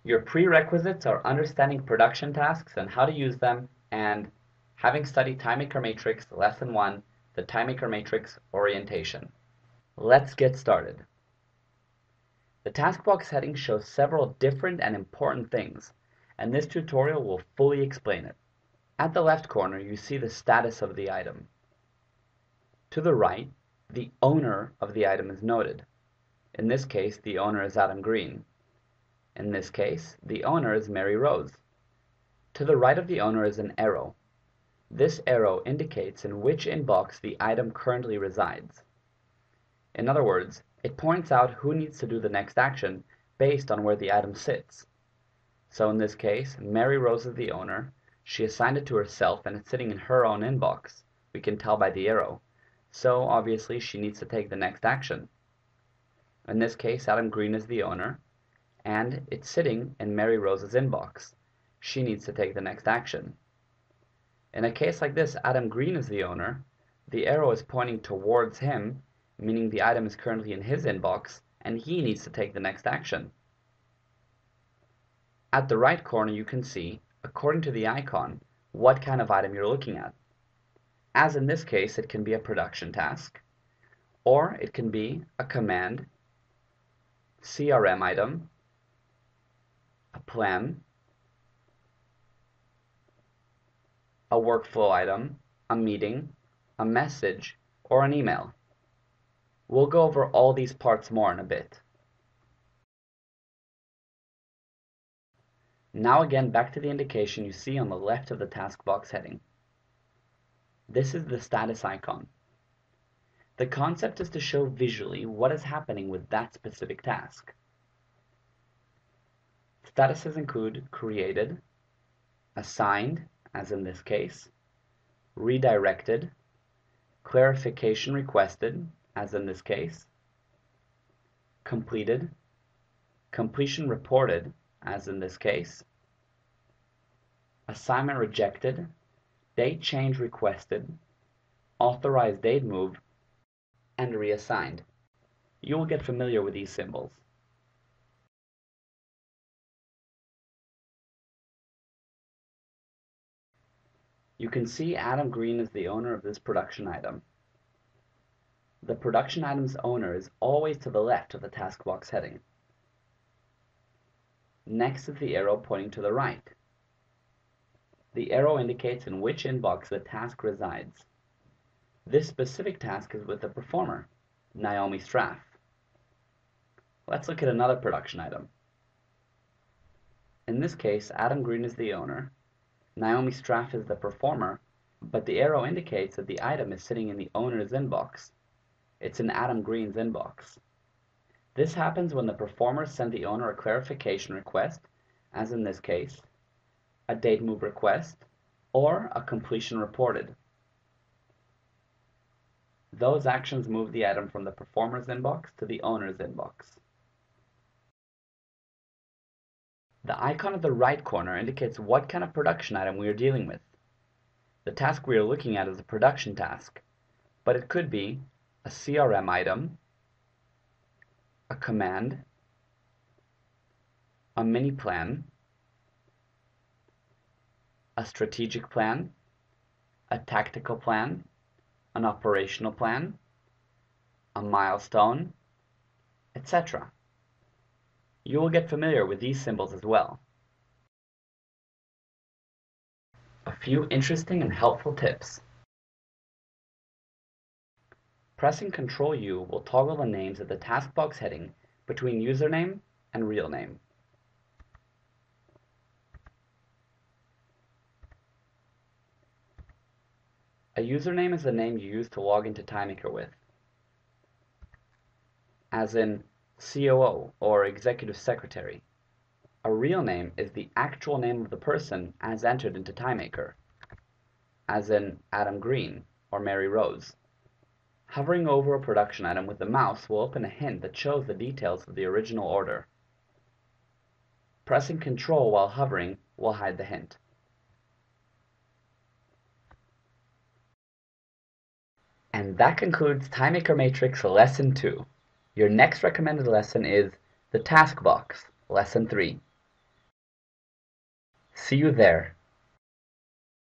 Your prerequisites are understanding production tasks and how to use them, and having studied TimeMaker Matrix Lesson 1, the TimeMaker Matrix Orientation. Let's get started. The task box heading shows several different and important things, and this tutorial will fully explain it. At the left corner, you see the status of the item. To the right, the owner of the item is noted. In this case, the owner is Adam Green. In this case, the owner is Mary Rose. To the right of the owner is an arrow. This arrow indicates in which inbox the item currently resides. In other words, it points out who needs to do the next action based on where the item sits. So in this case, Mary Rose is the owner. She assigned it to herself and it's sitting in her own inbox. We can tell by the arrow. So obviously she needs to take the next action. In this case, Adam Green is the owner, and it's sitting in Mary Rose's inbox. She needs to take the next action. In a case like this, Adam Green is the owner. The arrow is pointing towards him, meaning the item is currently in his inbox, and he needs to take the next action. At the right corner, you can see, according to the icon, what kind of item you're looking at. As in this case, it can be a production task, or it can be a command, CRM item, a plan, a workflow item, a meeting, a message, or an email. We'll go over all these parts more in a bit. Now again, back to the indication you see on the left of the task box heading. This is the status icon. The concept is to show visually what is happening with that specific task. Statuses include created, assigned, as in this case, redirected, clarification requested, as in this case, completed, completion reported, as in this case, assignment rejected, date change requested, authorized date move, and reassigned. You will get familiar with these symbols. You can see Adam Green is the owner of this production item. The production item's owner is always to the left of the task box heading. Next is the arrow pointing to the right. The arrow indicates in which inbox the task resides. This specific task is with the performer, Naomi Straff. Let's look at another production item. In this case, Adam Green is the owner, Naomi Straff is the performer, but the arrow indicates that the item is sitting in the owner's inbox. It's in Adam Green's inbox. This happens when the performer sent the owner a clarification request, as in this case, a date move request, or a completion reported. Those actions move the item from the performer's inbox to the owner's inbox. The icon at the right corner indicates what kind of production item we are dealing with. The task we are looking at is a production task, but it could be a CRM item, a command, a mini plan, a strategic plan, a tactical plan, an operational plan, a milestone, etc. You will get familiar with these symbols as well. A few interesting and helpful tips. Pressing Ctrl U will toggle the names at the task box heading between username and real name. A username is the name you use to log into TimeMaker with, as in COO or Executive Secretary. A real name is the actual name of the person as entered into TimeMaker, as in Adam Green or Mary Rose. Hovering over a production item with the mouse will open a hint that shows the details of the original order. Pressing Ctrl while hovering will hide the hint. And that concludes TimeMaker Matrix Lesson 2. Your next recommended lesson is the Task Box, Lesson 3. See you there.